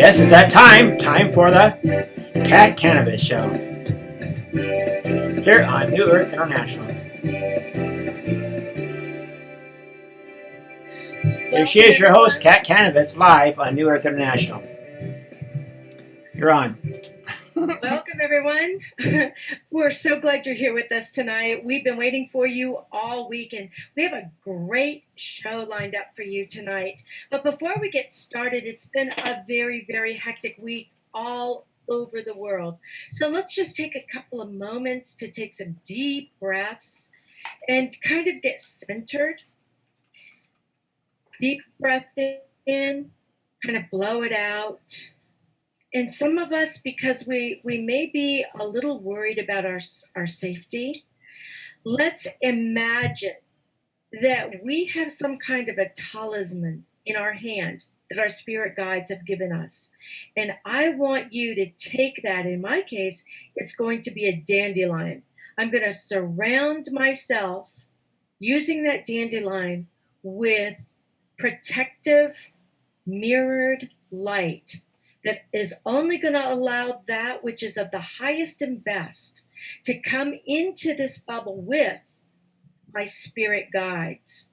Yes, it's that time for the Cat Kanavos Show here on New Earth International. Here she is, your host, Cat Kanavos, live on New Earth International. You're on. Welcome, everyone. We're so glad you're here with us tonight. We've been waiting for you all week, and we have a great show lined up for you tonight. But before we get started, it's been a very, very hectic week all over the world. So let's just take a couple of moments to take some deep breaths and kind of get centered. Deep breath in, kind of blow it out. And some of us, because we may be a little worried about our safety, let's imagine that we have some kind of a talisman in our hand that our spirit guides have given us. And I want you to take that. In my case, it's going to be a dandelion. I'm going to surround myself using that dandelion with protective, mirrored light that is only going to allow that which is of the highest and best to come into this bubble with my spirit guides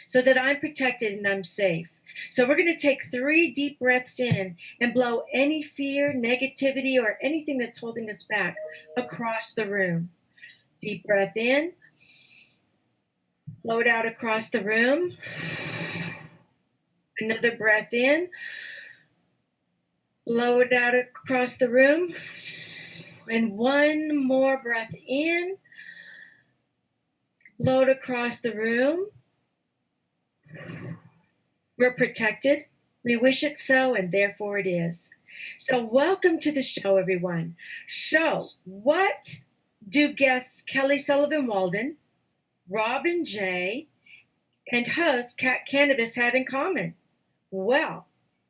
so that I'm protected and I'm safe. So we're going to take 3 deep breaths in and blow any fear, negativity, or anything that's holding us back across the room. Deep breath in, blow it out across the room. Another breath in. Blow it out across the room. And one more breath in. Blow it across the room. We're protected. We wish it so, and therefore it is. So welcome to the show, everyone. So what do guests Kelly Sullivan Walden, Robin J., and host Cat Kanavos have in common? Well,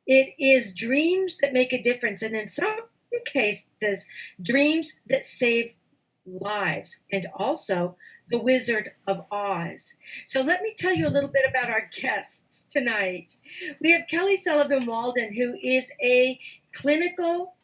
it is dreams that make a difference, and in some cases, dreams that save lives, and also the Wizard of Oz. So let me tell you a little bit about our guests tonight. We have Kelly Sullivan Walden, who is a clinical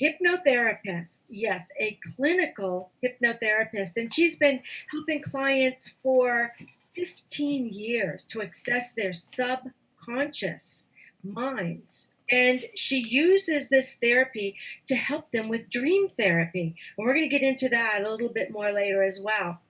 hypnotherapist. Yes, a clinical hypnotherapist, and she's been helping clients for 15 years to access their subconscious minds. And she uses this therapy to help them with dream therapy. And we're going to get into that a little bit more later as well.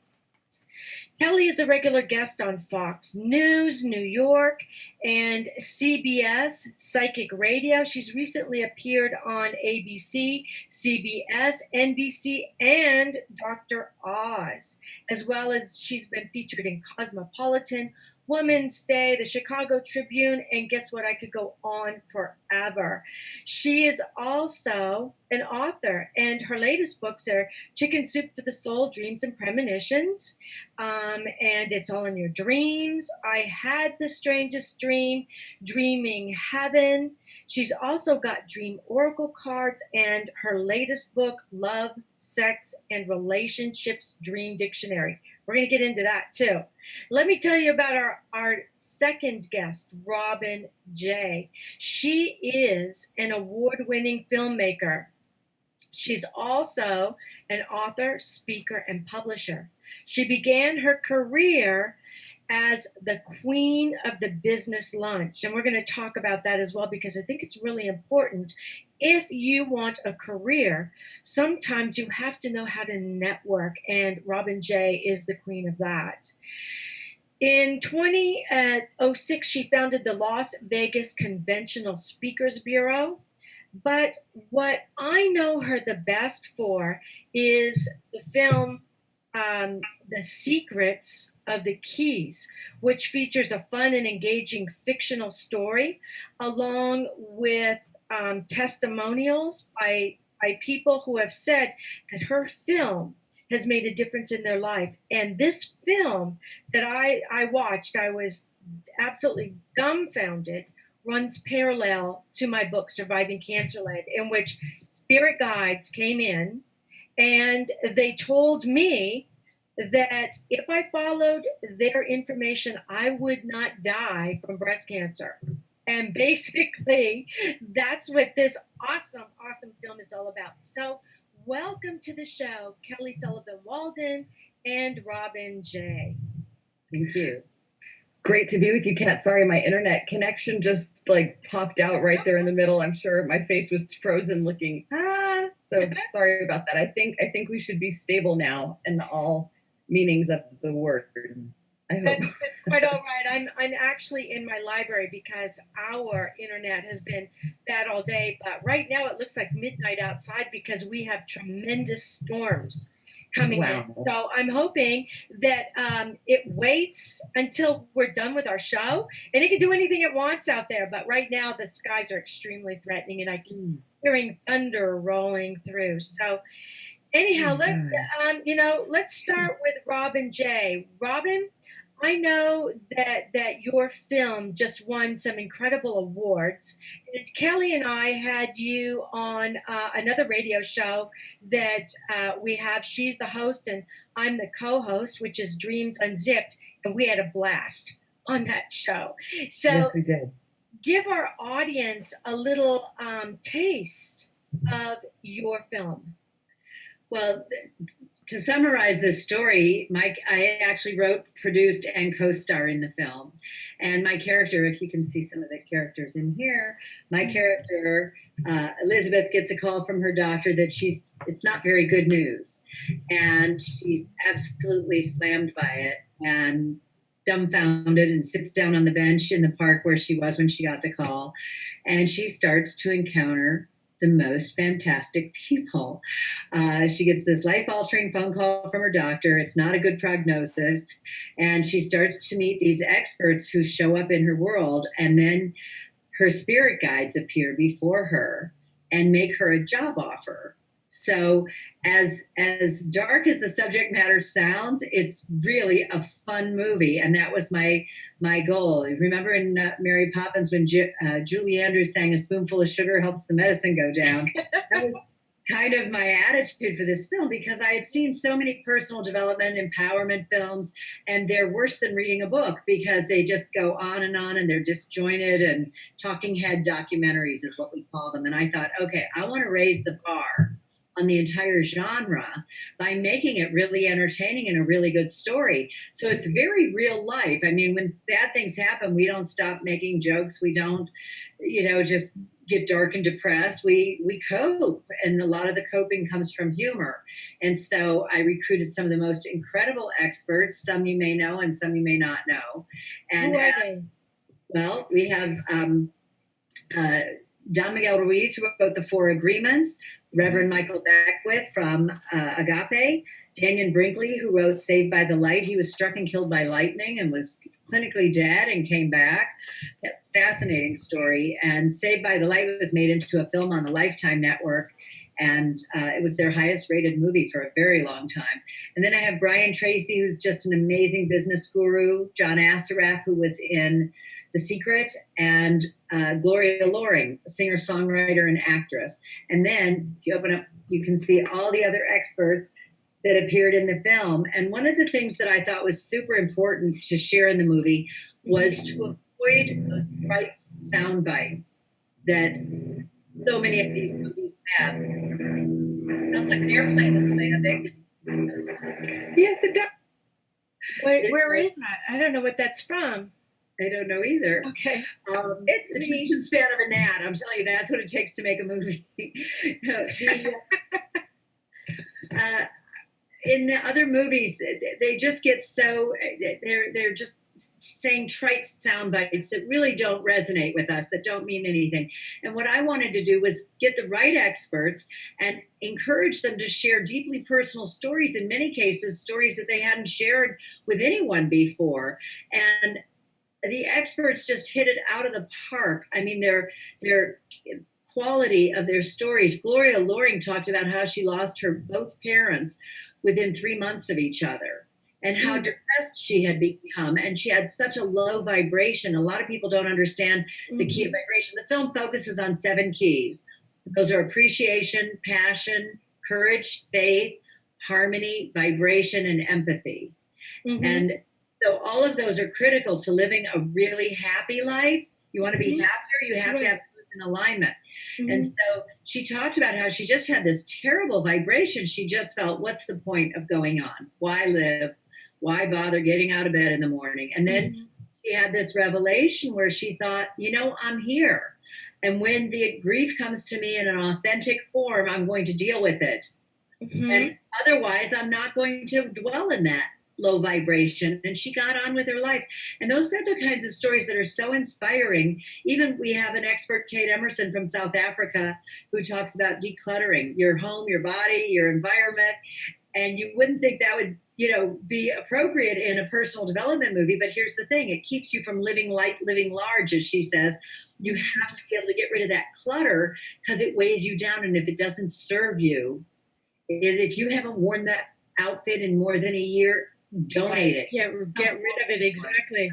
Kelly is a regular guest on Fox News, New York, and CBS Psychic Radio. She's recently appeared on ABC, CBS, NBC, and Dr. Oz, as well as she's been featured in Cosmopolitan, Woman's Day, the Chicago Tribune, and guess what? I could go on forever. She is also an author, and her latest books are Chicken Soup for the Soul, Dreams and Premonitions, and It's All in Your Dreams. I Had the Strangest Dream, Dreaming Heaven. She's also got Dream Oracle cards, and her latest book, Love, Sex, and Relationships Dream Dictionary. We're going to get into that too. Let me tell you about our second guest, Robin J. She is an award-winning filmmaker. She's also an author, speaker, and publisher. She began her career as the queen of the business lunch. And we're going to talk about that as well, because I think it's really important. If you want a career, sometimes you have to know how to network, and Robin J. is the queen of that. In 2006, she founded the Las Vegas Conventional Speakers Bureau. But what I know her the best for is the film The Secrets of the Keys, which features a fun and engaging fictional story along with testimonials by people who have said that her film has made a difference in their life. And this film that I watched, I was absolutely dumbfounded, runs parallel to my book, Surviving Cancerland, in which spirit guides came in and they told me that if I followed their information, I would not die from breast cancer. And basically, that's what this awesome, awesome film is all about. So, welcome to the show, Kelly Sullivan Walden and Robin J. Thank you. Great to be with you, Kat. Sorry, my internet connection just like popped out right there in the middle. I'm sure my face was frozen looking, so sorry about that. I think we should be stable now in all meanings of the word. I hope. That's quite all right. I'm actually in my library because our internet has been bad all day. But right now it looks like midnight outside because we have tremendous storms coming in. So I'm hoping that it waits until we're done with our show, and it can do anything it wants out there. But right now the skies are extremely threatening, and I keep hearing thunder rolling through. So anyhow, let's start with Robin J. Robin, I know that your film just won some incredible awards. And Kelly and I had you on another radio show that we have. She's the host and I'm the co-host, which is Dreams Unzipped. And we had a blast on that show. So yes, we did. Give our audience a little taste of your film. Well, to summarize this story, I actually wrote, produced, and co-star in the film. And my character, if you can see some of the characters in here, my character, Elizabeth, gets a call from her doctor that it's not very good news. And she's absolutely slammed by it and dumbfounded and sits down on the bench in the park where she was when she got the call. And she starts to encounter the most fantastic people. She gets this life-altering phone call from her doctor. It's not a good prognosis. And she starts to meet these experts who show up in her world. And then her spirit guides appear before her and make her a job offer. So as dark as the subject matter sounds, it's really a fun movie. And that was my goal. Remember in Mary Poppins when Julie Andrews sang "A spoonful of sugar helps the medicine go down"? That was kind of my attitude for this film, because I had seen so many personal development, empowerment films, and they're worse than reading a book because they just go on and they're disjointed, and talking head documentaries is what we call them. And I thought, okay, I want to raise the bar on the entire genre by making it really entertaining and a really good story. So it's very real life. I mean, when bad things happen, we don't stop making jokes. We don't, just get dark and depressed. We cope, and a lot of the coping comes from humor. And so I recruited some of the most incredible experts. Some you may know and some you may not know. And who are they? Well, we have Don Miguel Ruiz, who wrote The Four Agreements, Reverend Michael Beckwith from Agape, Daniel Brinkley, who wrote Saved by the Light. He was struck and killed by lightning and was clinically dead and came back. Fascinating story. And Saved by the Light was made into a film on the Lifetime Network, and it was their highest rated movie for a very long time. And then I have Brian Tracy, who's just an amazing business guru, John Assaraf, who was in The Secret, and Gloria Loring, singer, songwriter, and actress. And then if you open up, you can see all the other experts that appeared in the film. And one of the things that I thought was super important to share in the movie was to avoid those bright sound bites that so many of these movies have. Sounds like an airplane is landing. Yes, it does. Where is that? I don't know what that's from. I don't know either. Okay. It's the attention span of an ad. I'm telling you, that's what it takes to make a movie. In the other movies, they just get so, they're just saying trite sound bites that really don't resonate with us, that don't mean anything. And what I wanted to do was get the right experts and encourage them to share deeply personal stories, in many cases, stories that they hadn't shared with anyone before. And the experts just hit it out of the park. I mean, their quality of their stories. Gloria Loring talked about how she lost her both parents within 3 months of each other, and how depressed she had become. And she had such a low vibration. A lot of people don't understand the key of vibration. The film focuses on 7 keys. Those are appreciation, passion, courage, faith, harmony, vibration, and empathy. And so all of those are critical to living a really happy life You want to be happier, you have to have those in alignment. And so she talked about how she just had this terrible vibration. She just felt, what's the point of going on? Why live? Why bother getting out of bed in the morning? And then she had this revelation where she thought, I'm here. And when the grief comes to me in an authentic form, I'm going to deal with it. And otherwise, I'm not going to dwell in that low vibration. And she got on with her life. And those are the kinds of stories that are so inspiring. Even we have an expert, Kate Emerson from South Africa, who talks about decluttering your home, your body, your environment. And you wouldn't think that would, be appropriate in a personal development movie. But here's the thing. It keeps you from living light, living large, as she says. You have to be able to get rid of that clutter because it weighs you down. And if it doesn't serve you, if you haven't worn that outfit in more than a year, donate it. Get rid of it. Exactly.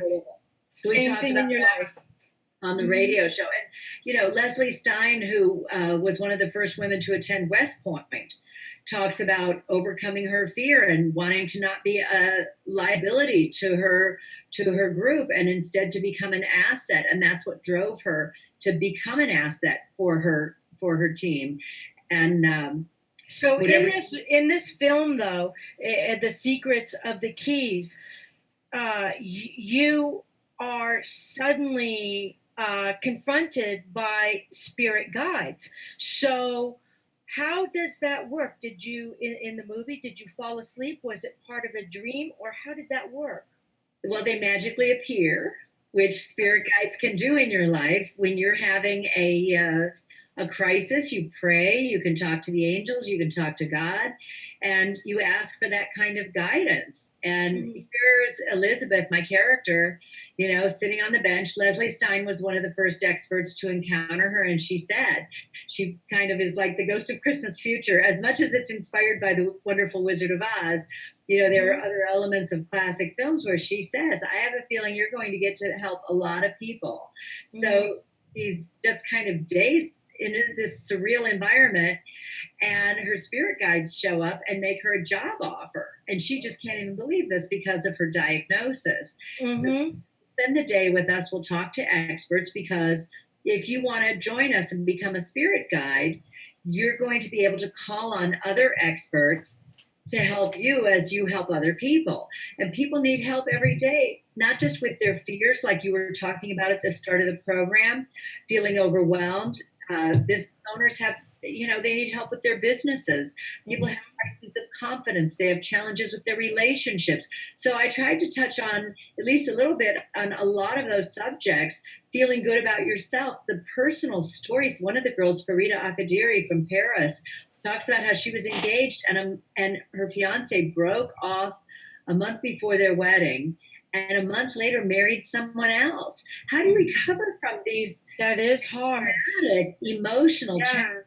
So we Same talked thing about in your life. on the radio show. And, Leslie Stein, who was one of the first women to attend West Point, talks about overcoming her fear and wanting to not be a liability to her group and instead to become an asset. And that's what drove her to become an asset for her team. And so in this film, though, The Secrets of the Keys, you are suddenly confronted by spirit guides. So how does that work? Did you, in the movie, did you fall asleep? Was it part of a dream, or how did that work? Well, they magically appear, which spirit guides can do in your life when you're having a crisis. You pray, you can talk to the angels, you can talk to God, and you ask for that kind of guidance. And here's Elizabeth, my character, sitting on the bench. Leslie Stein was one of the first experts to encounter her, and she said she kind of is like the ghost of Christmas Future. As much as it's inspired by the wonderful Wizard of Oz, there are other elements of classic films where she says, I have a feeling you're going to get to help a lot of people. So she's just kind of dazed in this surreal environment, and her spirit guides show up and make her a job offer. And she just can't even believe this because of her diagnosis. So spend the day with us. We'll talk to experts, because if you want to join us and become a spirit guide, you're going to be able to call on other experts to help you as you help other people. And people need help every day, not just with their fears, like you were talking about at the start of the program, feeling overwhelmed. Business owners have, they need help with their businesses. People have crises of confidence. They have challenges with their relationships. So I tried to touch on at least a little bit on a lot of those subjects, feeling good about yourself, the personal stories. One of the girls, Farida Akadiri from Paris, talks about how she was engaged and her fiance broke off a month before their wedding, and a month later married someone else. How do you recover from these? That is hard. Dramatic, emotional challenges.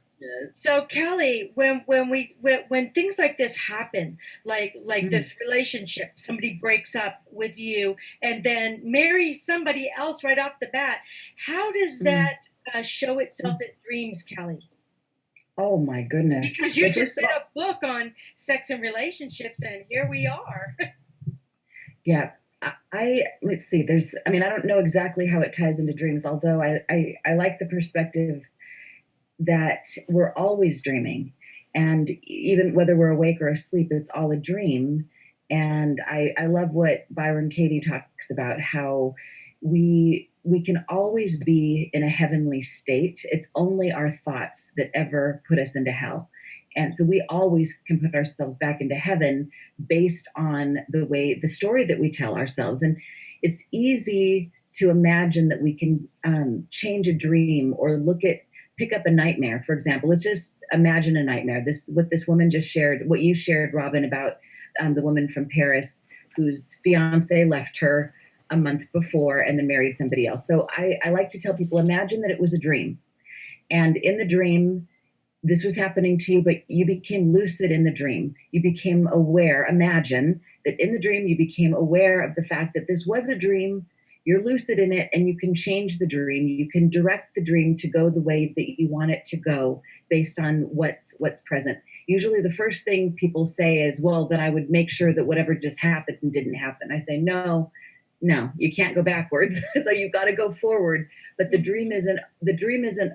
So Kelly, when things like this happen, like this relationship, somebody breaks up with you and then marries somebody else right off the bat, how does that show itself in dreams, Kelly? Oh my goodness! Because you just did a book on sex and relationships, and here we are. Yeah. Let's see. I don't know exactly how it ties into dreams, although I like the perspective that we're always dreaming. And even whether we're awake or asleep, it's all a dream. And I love what Byron Katie talks about, how we can always be in a heavenly state. It's only our thoughts that ever put us into hell. And so we always can put ourselves back into heaven based on the story that we tell ourselves. And it's easy to imagine that we can change a dream or pick up a nightmare. For example, let's just imagine a nightmare. What this woman just shared, what you shared, Robin, about the woman from Paris whose fiance left her a month before and then married somebody else. So I like to tell people, imagine that it was a dream. And in the dream, this was happening to you, but you became lucid in the dream. You became aware. Imagine that in the dream, you became aware of the fact that this was a dream. You're lucid in it, and you can change the dream. You can direct the dream to go the way that you want it to go based on what's present. Usually the first thing people say is, well, then I would make sure that whatever just happened didn't happen. I say, no, no, you can't go backwards. So you've got to go forward. But the dream isn't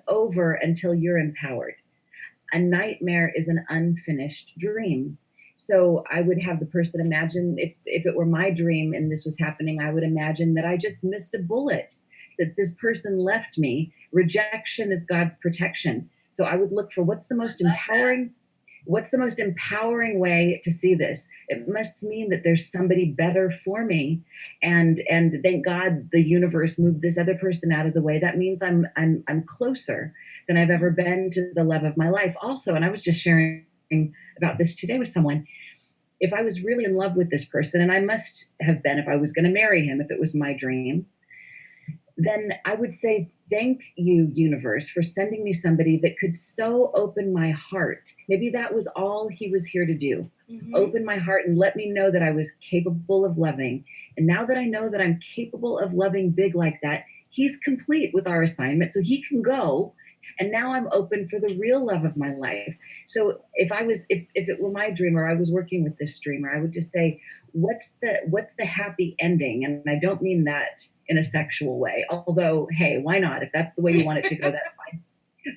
over until you're empowered. A nightmare is an unfinished dream. So I would have the person imagine, if it were my dream and this was happening, I would imagine that I just missed a bullet, that this person left me. Rejection is God's protection. So I would look for what's the most empowering way to see this. It must mean that there's somebody better for me, and thank God the universe moved this other person out of the way. That means I'm closer than I've ever been to the love of my life. Also, and I was just sharing about this today with someone, if I was really in love with this person, and I must have been if I was going to marry him, if it was my dream, then I would say, thank you, universe, for sending me somebody that could so open my heart. Maybe that was all he was here to do. Open my heart and let me know that I was capable of loving. And now that I know that I'm capable of loving big like that, he's complete with our assignment, so he can go. And now I'm open for the real love of my life. So if it were my dream, or I was working with this dreamer, I would just say, what's the happy ending? And I don't mean that in a sexual way, although, hey, why not? If that's the way you want it to go, that's fine.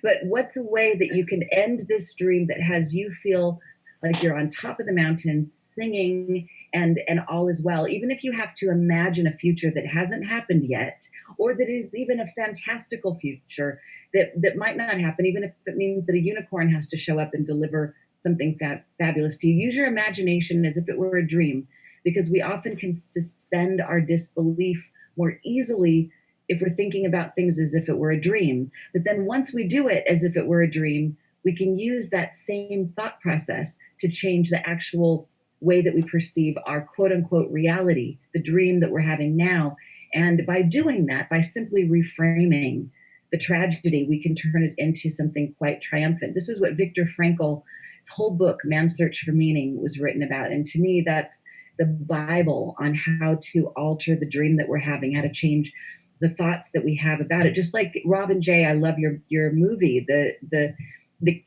But what's a way that you can end this dream that has you feel like you're on top of the mountain singing and all is well, even if you have to imagine a future that hasn't happened yet, or that is even a fantastical future that might not happen, even if it means that a unicorn has to show up and deliver something fabulous to you. Use your imagination as if it were a dream, because we often can suspend our disbelief more easily if we're thinking about things as if it were a dream. But then once we do it as if it were a dream, we can use that same thought process to change the actual way that we perceive our quote unquote reality, the dream that we're having now. And by doing that, by simply reframing the tragedy, we can turn it into something quite triumphant. This is what Viktor Frankl's whole book, Man's Search for Meaning, was written about. And to me, that's the Bible on how to alter the dream that we're having, how to change the thoughts that we have about it. Just like Robin J., I love your movie,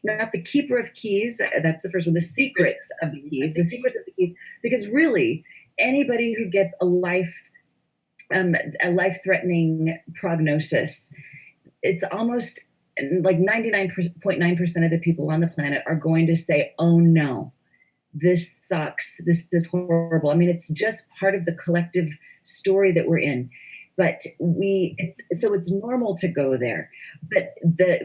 not the Keeper of Keys, that's the first one, the Secrets of the Keys, because really anybody who gets a life-threatening prognosis, it's almost like 99.9% of the people on the planet are going to say, oh no, this sucks, this is horrible. I mean, it's just part of the collective story that we're in. But it's normal to go there. But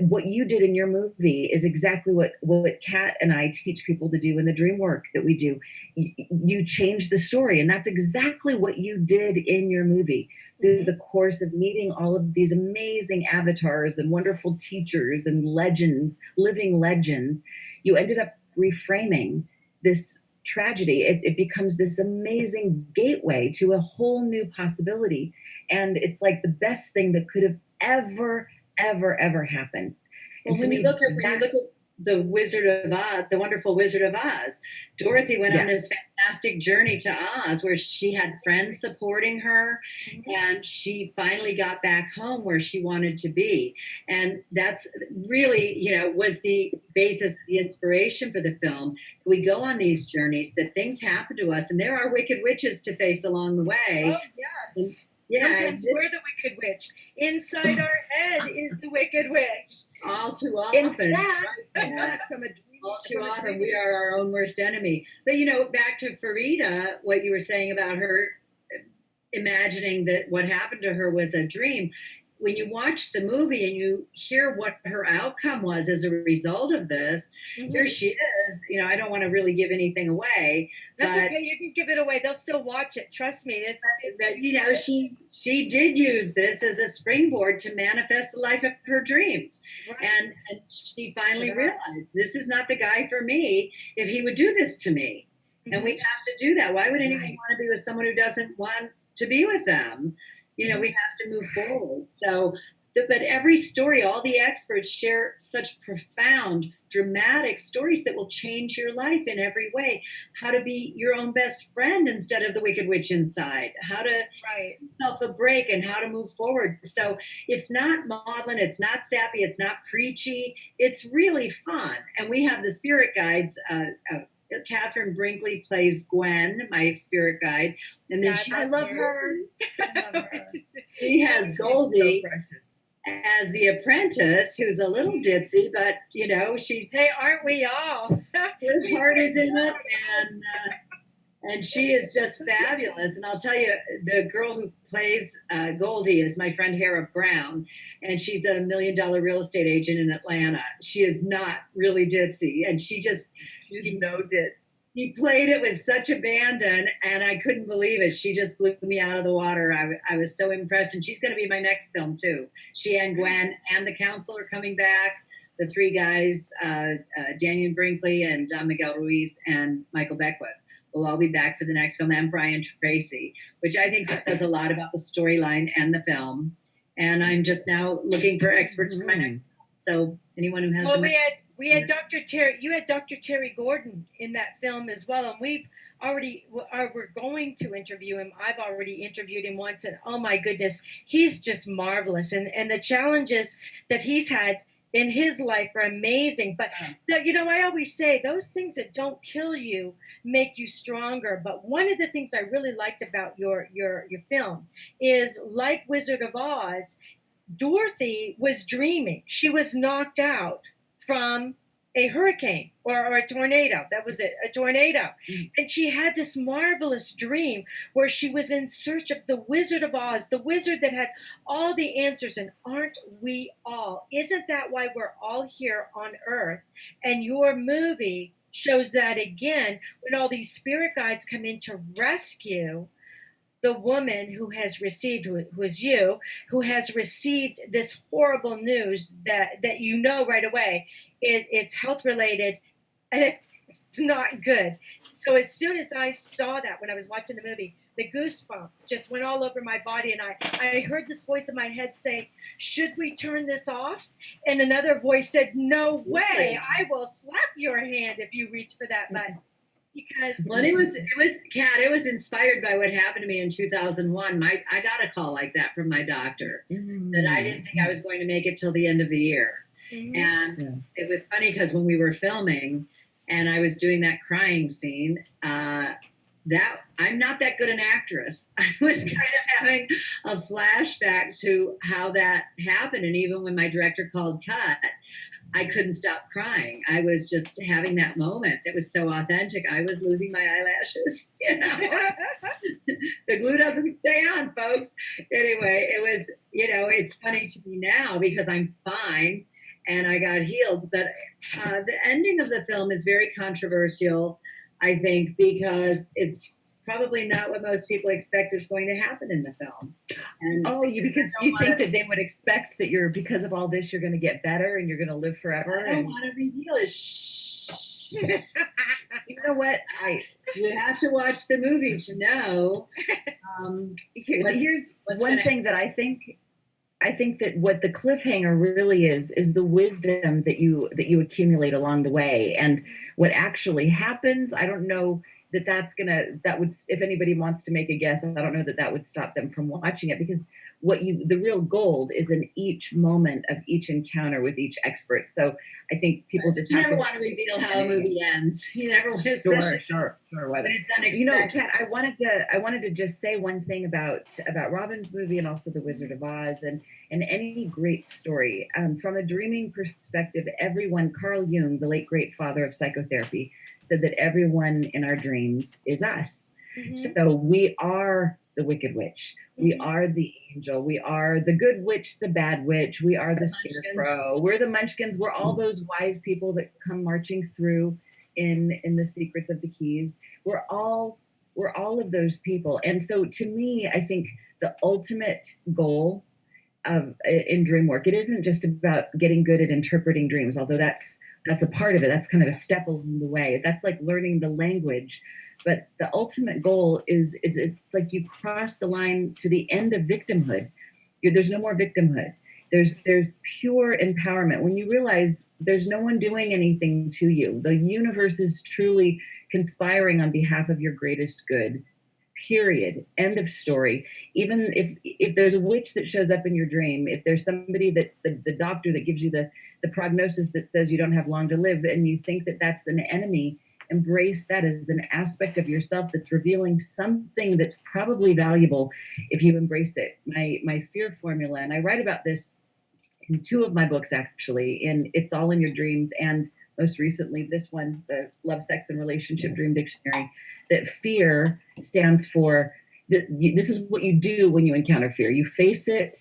what you did in your movie is exactly what Kat and I teach people to do in the dream work that we do. You change the story, and that's exactly what you did in your movie. Through the course of meeting all of these amazing avatars and wonderful teachers and legends, living legends, you ended up reframing this tragedy. It becomes this amazing gateway to a whole new possibility. And it's like the best thing that could have ever happened. Well, when you look at the Wizard of Oz, the wonderful Wizard of Oz, Dorothy went on this fantastic journey to Oz where she had friends supporting her, and she finally got back home where she wanted to be. And that's really, was the basis, the inspiration for the film. We go on these journeys, that things happen to us, and there are wicked witches to face along the way. Oh, yes. Sometimes we're the wicked witch. Inside our head is the wicked witch. All too often. In fact, all too often, we are our own worst enemy. But, back to Farida, what you were saying about her imagining that what happened to her was a dream. When you watch the movie and you hear what her outcome was as a result of this, here she is. I don't want to really give anything away. That's okay. You can give it away. They'll still watch it. Trust me. She did use this as a springboard to manifest the life of her dreams. Right. And she finally realized, this is not the guy for me if he would do this to me. And we have to do that. Why would anyone want to be with someone who doesn't want to be with them? We have to move forward. So, but every story, all the experts share such profound, dramatic stories that will change your life in every way. How to be your own best friend instead of the wicked witch inside. How to give yourself a break and how to move forward. So it's not maudlin, it's not sappy, it's not preachy. It's really fun. And we have the spirit guides, Catherine Brinkley plays Gwen, my spirit guide, and then God, I love her. she has She's so Goldie precious. as the apprentice, who's a little ditzy, but you know, she's Hey, aren't we all? her heart is in it, and she is just fabulous. And I'll tell you, the girl who plays Goldie is my friend Hera Brown, and she's a $1 million real estate agent in Atlanta. She is not really ditzy, and she's no dit. he played it with such abandon, and I couldn't believe it. She just blew me out of the water. I was so impressed, and she's going to be my next film too. She and Gwen and the council are coming back. The three guys, Daniel Brinkley and Don Miguel Ruiz and Michael Beckwith, will all be back for the next film, and Brian Tracy, which I think says a lot about the storyline and the film. And I'm just now looking for experts for my next film. So anyone who has We had Dr. Terry. You had Dr. Terry Gordon in that film as well, and we're going to interview him. I've already interviewed him once, and oh my goodness, he's just marvelous. And the challenges that he's had in his life are amazing. But I always say those things that don't kill you make you stronger. But one of the things I really liked about your film is, like Wizard of Oz, Dorothy was dreaming. She was knocked out from a hurricane or a tornado. That was it, a tornado. Mm-hmm. And she had this marvelous dream where she was in search of the Wizard of Oz, the wizard that had all the answers. And aren't we all? Isn't that why we're all here on Earth? And your movie shows that again when all these spirit guides come in to rescue the woman who has received, who is you, who has received this horrible news that right away it's health related and it's not good. So as soon as I saw that, when I was watching the movie, the goosebumps just went all over my body, and I heard this voice in my head say, should we turn this off? And another voice said, no way, I will slap your hand if you reach for that button. Because it was inspired by what happened to me in 2001. I got a call like that from my doctor, that I didn't think I was going to make it till the end of the year. And it was funny because when we were filming and I was doing that crying scene, that I'm not that good an actress. I was kind of having a flashback to how that happened. And even when my director called cut, I couldn't stop crying. I was just having that moment that was so authentic. I was losing my eyelashes. The glue doesn't stay on, folks. Anyway, it was, it's funny to me now because I'm fine and I got healed. But the ending of the film is very controversial, I think, because it's probably not what most people expect is going to happen in the film. And because you think that they would expect that because of all this, you're going to get better and you're going to live forever. I don't want to reveal it. Shh. You know what? You have to watch the movie to know. Here's one thing that I think that what the cliffhanger really is the wisdom that you accumulate along the way, and what actually happens. I don't know that would, if anybody wants to make a guess, I don't know that would stop them from watching it, because the real gold is in each moment of each encounter with each expert. So I think people just never want to reveal how a movie ends. You never want to. Sure. When it's unexpected. Kat, I wanted to just say one thing about Robin's movie and also The Wizard of Oz and any great story. From a dreaming perspective, Carl Jung, the late great father of psychotherapy, said that everyone in our dreams is us. Mm-hmm. So we are the Wicked Witch. We are the angel. We are the good witch, the bad witch. We are the scarecrow. We're the munchkins. We're all those wise people that come marching through in the secrets of the keys. We're all of those people. And so to me, I think the ultimate goal in dream work, it isn't just about getting good at interpreting dreams, although that's a part of it. That's kind of a step along the way. That's like learning the language. But the ultimate goal is it's like you cross the line to the end of victimhood. There's no more victimhood. There's pure empowerment. When you realize there's no one doing anything to you, the universe is truly conspiring on behalf of your greatest good. Period. End of story. Even if there's a witch that shows up in your dream, if there's somebody that's the doctor that gives you the prognosis that says you don't have long to live, and you think that that's an enemy, embrace that as an aspect of yourself that's revealing something that's probably valuable if you embrace it. My fear formula, and I write about this in two of my books, actually, in It's All in Your Dreams, and most recently this one, the Love, Sex, and Relationship Dream Dictionary, that fear stands for, this is what you do when you encounter fear. You face it,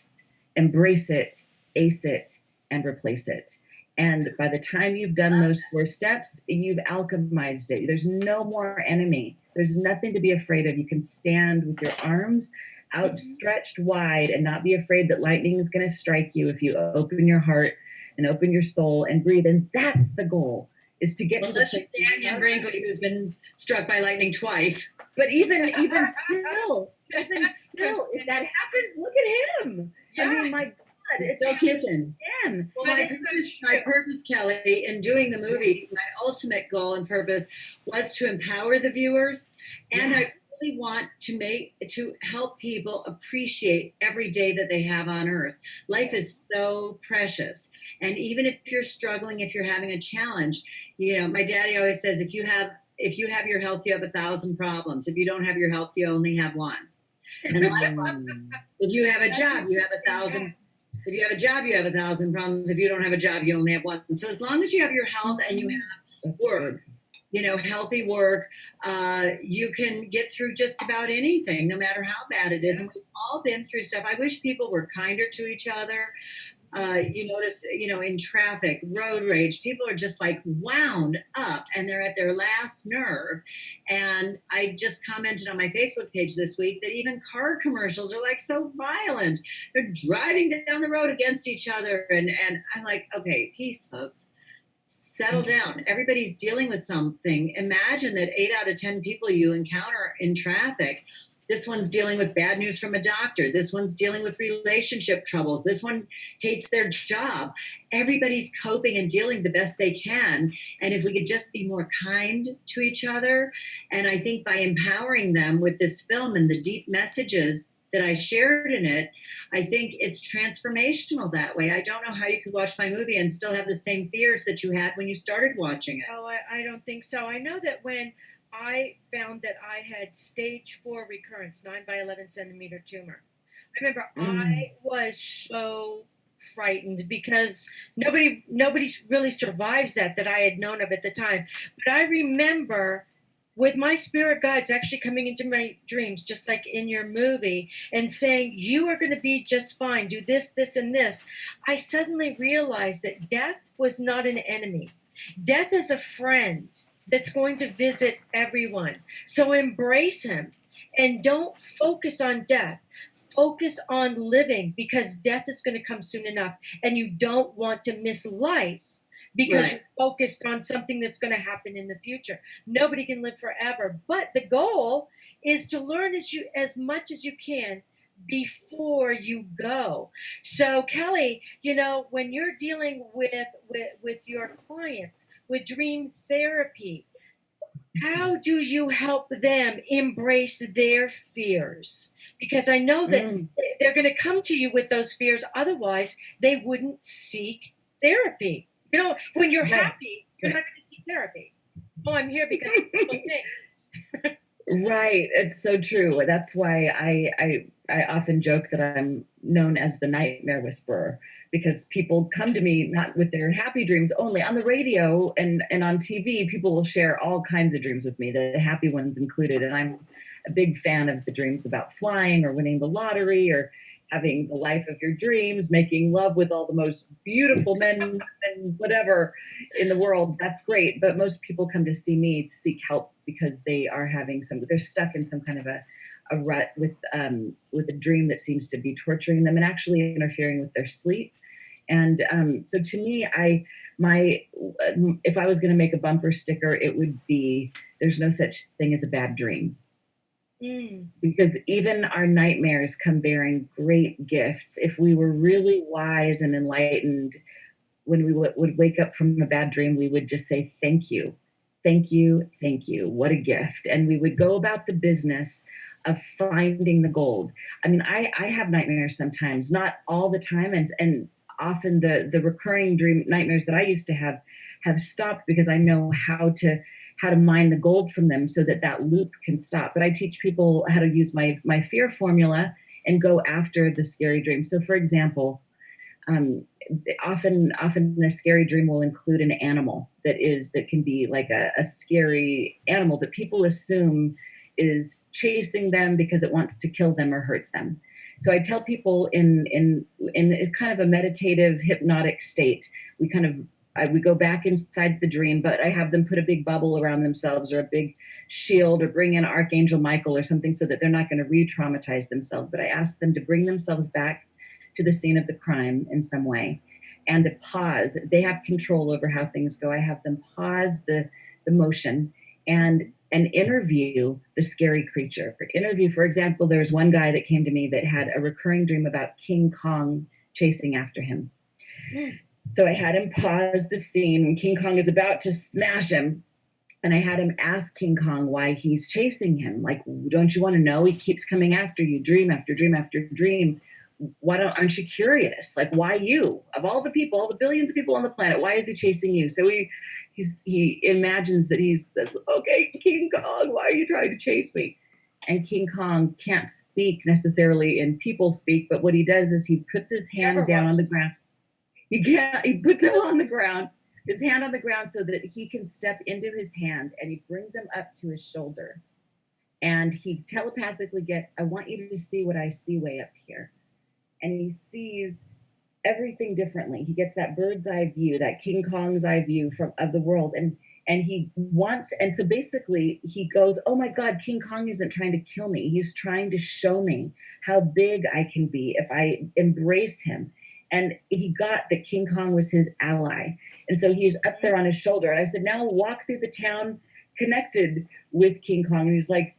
embrace it, ace it, and replace it. And by the time you've done those 4 steps, you've alchemized it. There's no more enemy. There's nothing to be afraid of. You can stand with your arms outstretched wide and not be afraid that lightning is going to strike you if you open your heart and open your soul and breathe. And that's the goal, is to get to the place. Daniel Brinkley, who's been struck by lightning twice. But even still, if that happens, look at him. Yeah. I mean, my God, He's still kicking. him. Well, my purpose, Kelly, in doing the movie, my ultimate goal and purpose was to empower the viewers, and I really want to help people appreciate every day that they have on Earth. Life is so precious, and even if you're struggling, if you're having a challenge, my daddy always says, if you have your health, you have 1,000 problems. If you don't have your health, you only have one. And if you have a job, you have 1,000. If you have a job, you have 1,000 problems. If you don't have a job, you only have one. So as long as you have your health and you have work, healthy work, you can get through just about anything, no matter how bad it is. And we've all been through stuff. I wish people were kinder to each other. You notice, in traffic, road rage, people are just like wound up and they're at their last nerve. And I just commented on my Facebook page this week that even car commercials are like so violent. They're driving down the road against each other. And I'm like, okay, peace, folks. Settle down. Everybody's dealing with something. Imagine that 8 out of 10 people you encounter in traffic, this one's dealing with bad news from a doctor. This one's dealing with relationship troubles. This one hates their job. Everybody's coping and dealing the best they can. And if we could just be more kind to each other, and I think by empowering them with this film and the deep messages that I shared in it, I think it's transformational that way. I don't know how you could watch my movie and still have the same fears that you had when you started watching it. Oh, I don't think so. I know that when I found that I had stage 4 recurrence, 9 by 11 centimeter tumor, I remember I was so frightened because nobody really survives that I had known of at the time. But I remember with my spirit guides actually coming into my dreams, just like in your movie, and saying, you are going to be just fine, do this, this, and this. I suddenly realized that death was not an enemy. Death is a friend that's going to visit everyone. So embrace him and don't focus on death. Focus on living, because death is going to come soon enough, and you don't want to miss life because you're focused on something that's going to happen in the future. Nobody can live forever, but the goal is to learn as much as you can before you go. So Kelly, when you're dealing with your clients with dream therapy, how do you help them embrace their fears? Because I know that they're going to come to you with those fears. Otherwise, they wouldn't seek therapy. When you're happy, you're not going to seek therapy. Oh, I'm here because of people think. Right. It's so true. That's why I often joke that I'm known as the nightmare whisperer, because people come to me not with their happy dreams only. On the radio and on TV, people will share all kinds of dreams with me, the happy ones included. And I'm a big fan of the dreams about flying or winning the lottery or having the life of your dreams, making love with all the most beautiful men and whatever in the world. That's great. But most people come to see me to seek help because they are they're stuck in some kind of a rut with a dream that seems to be torturing them and actually interfering with their sleep. And so to me, if I was going to make a bumper sticker, it would be, there's no such thing as a bad dream. Because even our nightmares come bearing great gifts. If we were really wise and enlightened, when we would wake up from a bad dream, we would just say, thank you, thank you, thank you. What a gift. And we would go about the business of finding the gold. I mean, I have nightmares sometimes, not all the time. And often the recurring dream nightmares that I used to have stopped because I know how to how to mine the gold from them so that that loop can stop. But I teach people how to use my fear formula and go after the scary dream. So for example, often a scary dream will include an animal that can be like a scary animal that people assume is chasing them because it wants to kill them or hurt them. So I tell people in kind of a meditative hypnotic state, we go back inside the dream, but I have them put a big bubble around themselves or a big shield or bring in Archangel Michael or something so that they're not going to re-traumatize themselves. But I ask them to bring themselves back to the scene of the crime in some way and to pause. They have control over how things go. I have them pause the motion and interview the scary creature. For example, there's one guy that came to me that had a recurring dream about King Kong chasing after him. So I had him pause the scene when King Kong is about to smash him. And I had him ask King Kong why he's chasing him. Like, don't you want to know? He keeps coming after you, dream after dream after dream. Aren't you curious? Like, why you? Of all the people, all the billions of people on the planet, why is he chasing you? So he imagines that he's this, okay, King Kong, why are you trying to chase me? And King Kong can't speak necessarily in people speak, but what he does is he puts his hand down on the ground. He puts him on the ground, his hand on the ground so that he can step into his hand, and he brings him up to his shoulder. And he telepathically gets, I want you to see what I see way up here. And he sees everything differently. He gets that bird's eye view, that King Kong's eye view of the world. And he wants, and so basically he goes, oh my God, King Kong isn't trying to kill me. He's trying to show me how big I can be if I embrace him. And he got that King Kong was his ally. And so he's up there on his shoulder. And I said, now walk through the town connected with King Kong. And he's like,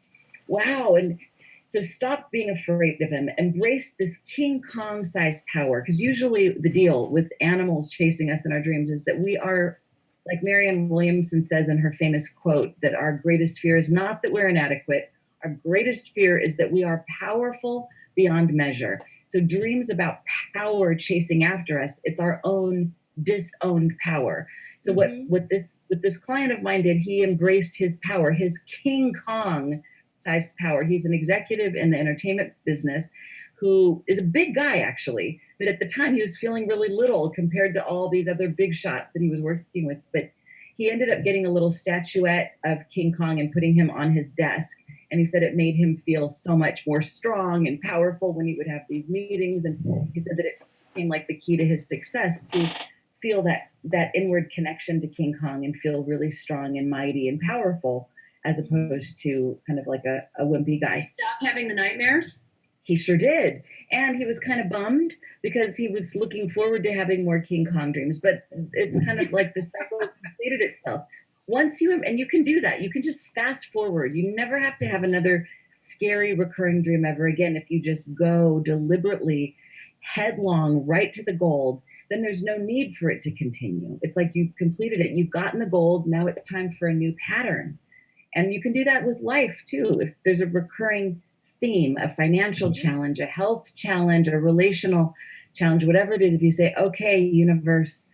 wow. And so stop being afraid of him. Embrace this King Kong-sized power. Because usually the deal with animals chasing us in our dreams is that we are, like Marianne Williamson says in her famous quote, that our greatest fear is not that we're inadequate. Our greatest fear is that we are powerful beyond measure. So dreams about power chasing after us, it's our own disowned power. So what this client of mine did, he embraced his power, his King Kong sized power. He's an executive in the entertainment business who is a big guy, actually. But at the time, he was feeling really little compared to all these other big shots that he was working with. But he ended up getting a little statuette of King Kong and putting him on his desk. And he said it made him feel so much more strong and powerful when he would have these meetings. And he said that it became like the key to his success to feel that inward connection to King Kong and feel really strong and mighty and powerful, as opposed to kind of like a wimpy guy. Stop having the nightmares? He sure did. And he was kind of bummed because he was looking forward to having more King Kong dreams. But it's kind of like the cycle completed itself. Once and you can do that. You can just fast forward. You never have to have another scary recurring dream ever again. If you just go deliberately headlong right to the gold, then there's no need for it to continue. It's like you've completed it. You've gotten the gold. Now it's time for a new pattern. And you can do that with life too. If there's a recurring theme, a financial challenge, a health challenge, a relational challenge, whatever it is, if you say, okay, universe,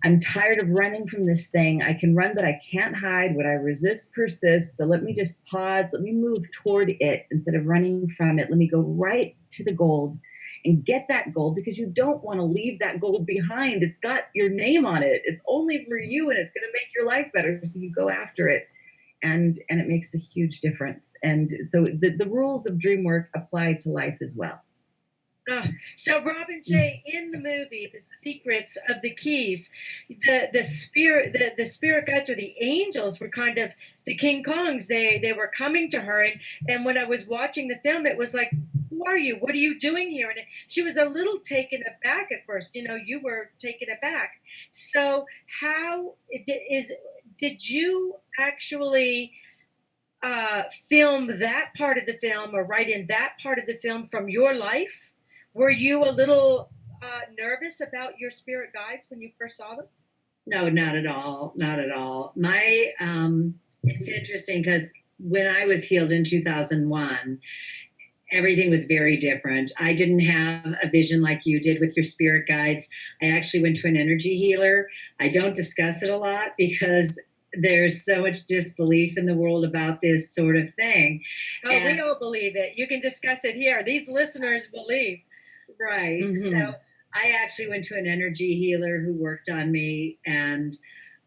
I'm tired of running from this thing. I can run, but I can't hide. What I resist persists. So let me just pause. Let me move toward it instead of running from it. Let me go right to the gold and get that gold, because you don't want to leave that gold behind. It's got your name on it. It's only for you, and it's going to make your life better. So you go after it. And it makes a huge difference. And so the rules of dream work apply to life as well. So Robin J., in the movie, The Secrets of the Keys, the spirit guides or the angels were kind of the King Kongs. They were coming to her, and when I was watching the film, it was like, who are you? What are you doing here? And she was a little taken aback at first. You were taken aback. So how did you actually film that part of the film, or write in that part of the film from your life? Were you a little nervous about your spirit guides when you first saw them? No, not at all. Not at all. It's interesting because when I was healed in 2001, everything was very different. I didn't have a vision like you did with your spirit guides. I actually went to an energy healer. I don't discuss it a lot because there's so much disbelief in the world about this sort of thing. Oh, we all believe it. You can discuss it here. These listeners believe. Right. Mhm. So I actually went to an energy healer who worked on me, and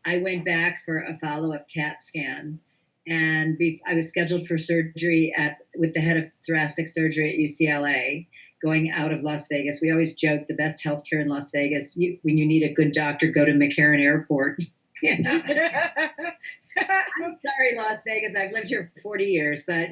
I went back for a follow-up CAT scan. And I was scheduled for surgery with the head of thoracic surgery at UCLA, going out of Las Vegas. We always joke the best healthcare in Las Vegas. When you need a good doctor, go to McCarran Airport. You know? I'm sorry, Las Vegas. I've lived here for 40 years, but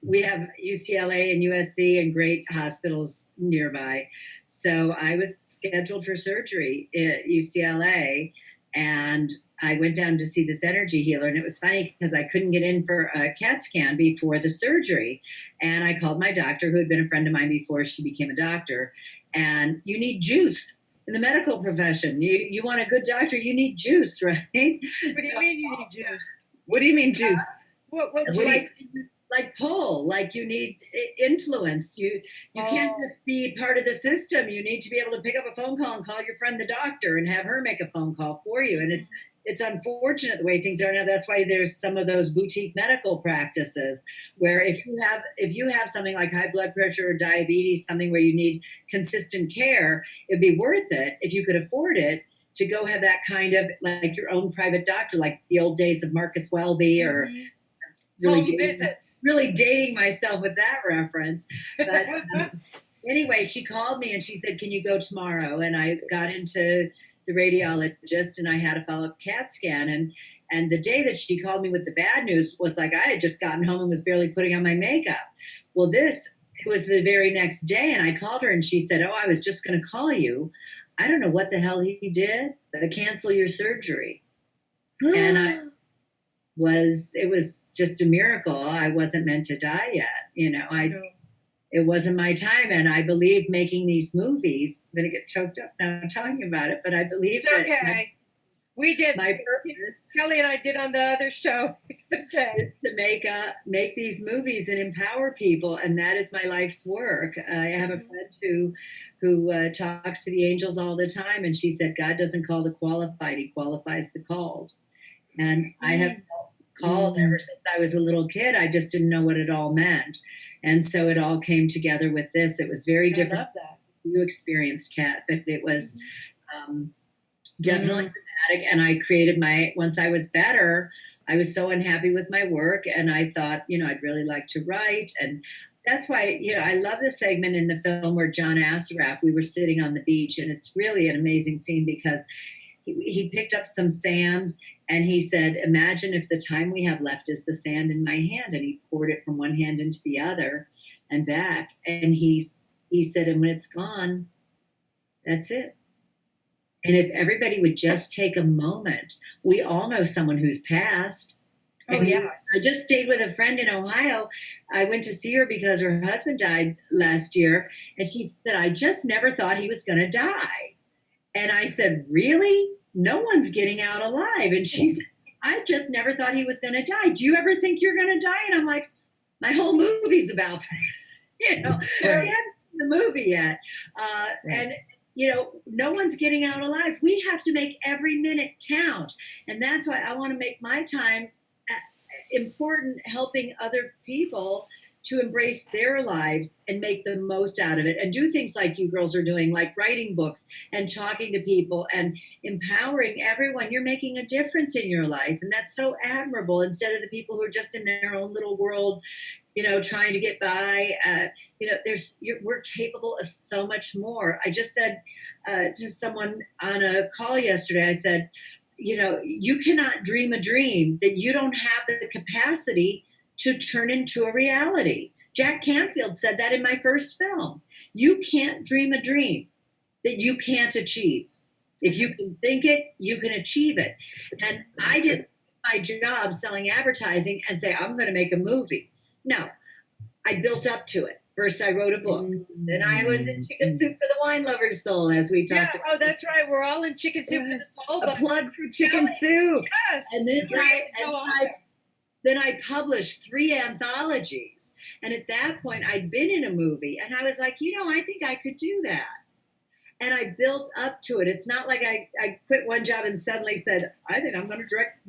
we have UCLA and USC and great hospitals nearby. So I was scheduled for surgery at UCLA, and I went down to see this energy healer. And it was funny because I couldn't get in for a CAT scan before the surgery. And I called my doctor, who had been a friend of mine before she became a doctor. And you need juice. In the medical profession, you want a good doctor, you need juice, right? What do you mean you need juice? What do you mean juice? What like pull, like you need influence. You can't just be part of the system. You need to be able to pick up a phone call and call your friend the doctor and have her make a phone call for you. And it's unfortunate the way things are now. That's why there's some of those boutique medical practices where if you have something like high blood pressure or diabetes, something where you need consistent care, it'd be worth it if you could afford it to go have that kind of like your own private doctor, like the old days of Marcus Welby or really dating myself with that reference. But anyway, she called me and she said, "Can you go tomorrow?" And I got into the radiologist and I had a follow-up CAT scan. And the day that she called me with the bad news was like I had just gotten home and was barely putting on my makeup. Well, it was the very next day, and I called her and she said, "Oh, I was just going to call you. I don't know what the hell he did, but cancel your surgery." And it was just a miracle. I wasn't meant to die yet. It wasn't my time. And I believe making these movies, I'm going to get choked up now talking about it, but I believe it's okay. We did. My purpose, Kelly and I did on the other show today, is to make these movies and empower people, and that is my life's work. I have a friend who talks to the angels all the time, and she said, "God doesn't call the qualified; He qualifies the called." And I have felt called ever since I was a little kid. I just didn't know what it all meant, and so it all came together with this. It was very different. I love that. You experienced, Kat, but it was definitely dramatic. And I created once I was better, I was so unhappy with my work. And I thought, I'd really like to write. And that's why, I love the segment in the film where John Assaraf, we were sitting on the beach. And it's really an amazing scene because he picked up some sand and he said, "Imagine if the time we have left is the sand in my hand." And he poured it from one hand into the other and back. And he said, "And when it's gone, that's it." And if everybody would just take a moment, we all know someone who's passed. Oh, yes. I just stayed with a friend in Ohio. I went to see her because her husband died last year. And she said, "I just never thought he was going to die." And I said, "Really? No one's getting out alive." And she said, "I just never thought he was going to die. Do you ever think you're going to die?" And I'm like, my whole movie's about that. She hasn't seen the movie yet. And no one's getting out alive. We have to make every minute count. And that's why I want to make my time important, helping other people to embrace their lives and make the most out of it and do things like you girls are doing, like writing books and talking to people and empowering everyone. You're making a difference in your life. And that's so admirable, instead of the people who are just in their own little world, trying to get by. We're capable of so much more. I just said to someone on a call yesterday, I said, you cannot dream a dream that you don't have the capacity to turn into a reality. Jack Canfield said that in my first film. You can't dream a dream that you can't achieve. If you can think it, you can achieve it. And I did my job selling advertising and say, "I'm going to make a movie." No, I built up to it. First, I wrote a book. Then I was in Chicken Soup for the Wine Lover's Soul, as we talked about. Oh, that's right. We're all in Chicken Soup for the Soul. A plug for Chicken Soup. Yes. And then I published 3 anthologies. And at that point, I'd been in a movie. And I was like, I think I could do that. and I built up to it. It's not like I quit one job and suddenly said, I think I'm going to direct,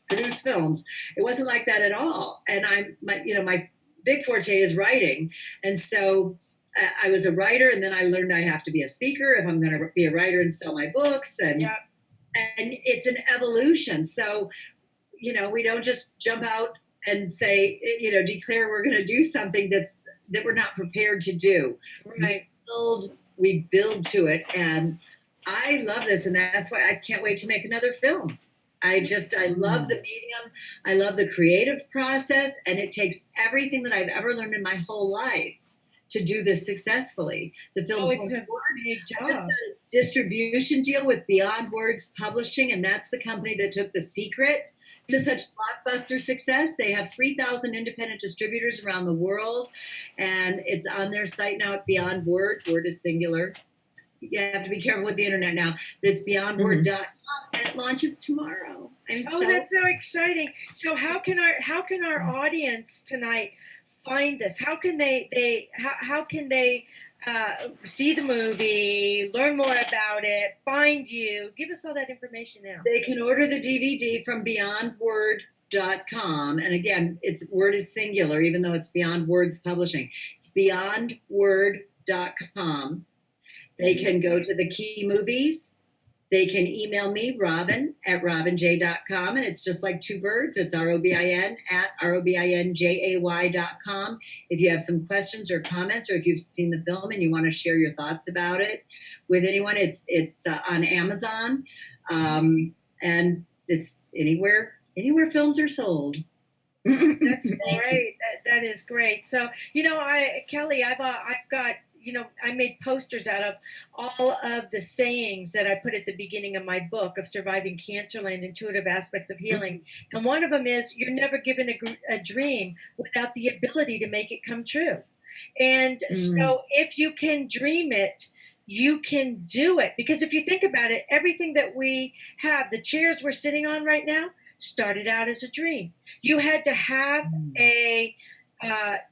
produce films. It wasn't like that at all. And my big forte is writing. And so I was a writer, and then I learned I have to be a speaker if I'm going to be a writer and sell my books. And it's an evolution. So, we don't just jump out and say, declare we're going to do something that we're not prepared to do. Right. We build to it. And I love this. And that's why I can't wait to make another film. I love the medium. I love the creative process. And it takes everything that I've ever learned in my whole life to do this successfully. The film's it's a big job. just a distribution deal with Beyond Words Publishing. And that's the company that took The Secret to such blockbuster success. They have 3,000 independent distributors around the world, and it's on their site now at Beyond Word. Word is singular. You have to be careful with the internet now. But it's beyondword.com, and it launches tomorrow. That's so exciting. So how can our audience tonight find this? How can they see the movie, learn more about it, find you? Give us all that information now. They can order the DVD from beyondword.com. And again, word is singular, even though it's Beyond Words Publishing. It's beyondword.com. They can go to the key movies. They can email me, Robin, at robinj.com. And it's just like two birds. It's ROBIN at ROBINJAY.com. If you have some questions or comments, or if you've seen the film and you want to share your thoughts about it with anyone, it's on Amazon. And it's anywhere films are sold. That's great. That is great. So, Kelly, I've got, I made posters out of all of the sayings that I put at the beginning of my book of Surviving Cancerland, Intuitive Aspects of Healing. And one of them is, you're never given a dream without the ability to make it come true. And so if you can dream it, you can do it. Because if you think about it, everything that we have, the chairs we're sitting on right now, started out as a dream. You had to have a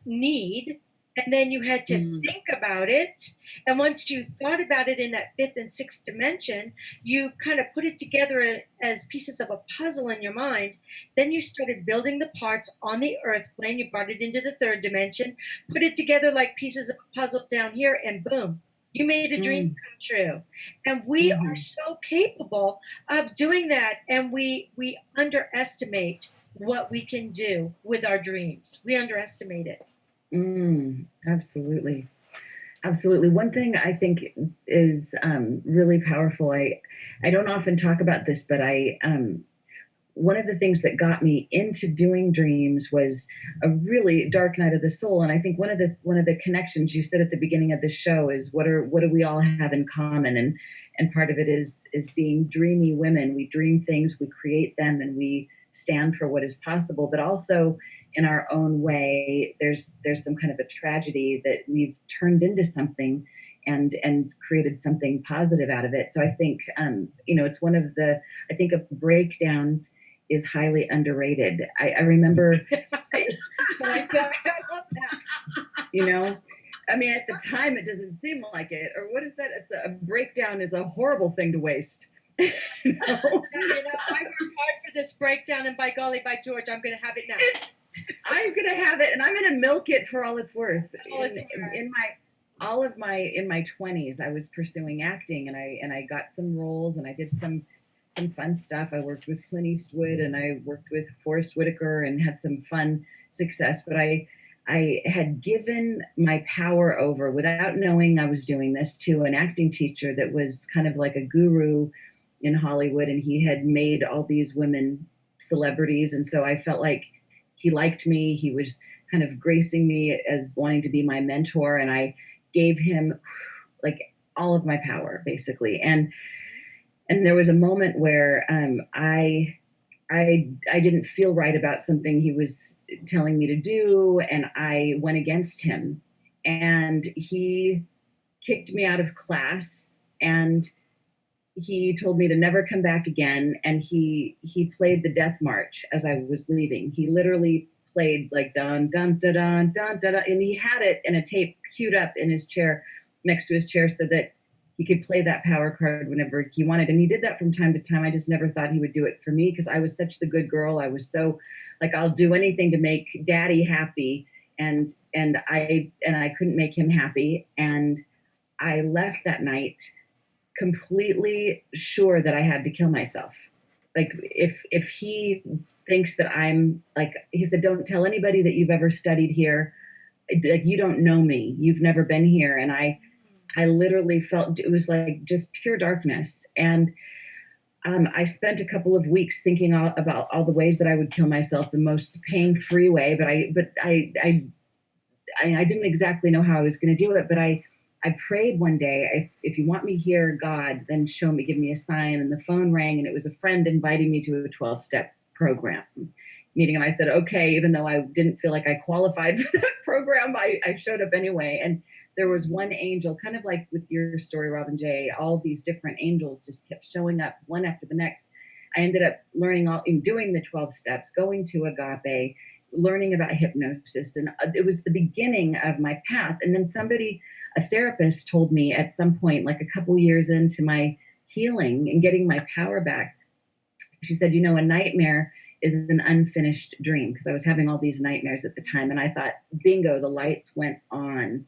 need, and then you had to think about it. And once you thought about it in that fifth and sixth dimension, you kind of put it together as pieces of a puzzle in your mind. Then you started building the parts on the earth plane. You brought it into the third dimension, put it together like pieces of a puzzle down here, and boom, you made a dream come true. And we are so capable of doing that. And we underestimate what we can do with our dreams. We underestimate it. Absolutely. One thing I think is really powerful. I don't often talk about this, but one of the things that got me into doing dreams was a really dark night of the soul. And I think one of the connections you said at the beginning of the show is what do we all have in common? And part of it is being dreamy women. We dream things, we create them, and we stand for what is possible, but also in our own way, there's some kind of a tragedy that we've turned into something and created something positive out of it. So I think, it's one of I think a breakdown is highly underrated. I remember, I love that. I mean, at the time, it doesn't seem like it. Or what is that? A breakdown is a horrible thing to waste. I worked hard for this breakdown, and by golly, by George, I'm going to have it now. I'm going to have it, and I'm going to milk it for all it's worth. In my 20s, I was pursuing acting, and I got some roles, and I did some fun stuff. I worked with Clint Eastwood, and I worked with Forrest Whitaker, and had some fun success. But I had given my power over, without knowing I was doing this, to an acting teacher that was kind of like a guru in Hollywood, and he had made all these women celebrities. And so I felt like he liked me. He was kind of gracing me as wanting to be my mentor. And I gave him like all of my power, basically. And there was a moment where I didn't feel right about something he was telling me to do. And I went against him, and he kicked me out of class, and he told me to never come back again. And he played the death march as I was leaving. He literally played like dun dun dun dun dun dun, and he had it in a tape queued up in his chair, next to his chair, so that he could play that power card whenever he wanted. And he did that from time to time. I just never thought he would do it for me because I was such the good girl. I was so like, I'll do anything to make daddy happy. And I couldn't make him happy. And I left that night completely sure that I had to kill myself. Like if he thinks that I'm like, he said, don't tell anybody that you've ever studied here. Like, you don't know me. You've never been here. And I literally felt it was like just pure darkness. And I spent a couple of weeks thinking about all the ways that I would kill myself the most pain-free way. But I didn't exactly know how I was going to do it. But I prayed one day, if you want me here, God, then show me, give me a sign. And the phone rang, and it was a friend inviting me to a 12-step program meeting. And I said, okay, even though I didn't feel like I qualified for that program, I showed up anyway. And there was one angel, kind of like with your story, Robin J., all these different angels just kept showing up one after the next. I ended up learning in doing the 12 steps, going to Agape, learning about hypnosis. And it was the beginning of my path. And then a therapist told me at some point, like a couple years into my healing and getting my power back, she said, a nightmare is an unfinished dream, because I was having all these nightmares at the time. And I thought, bingo, the lights went on.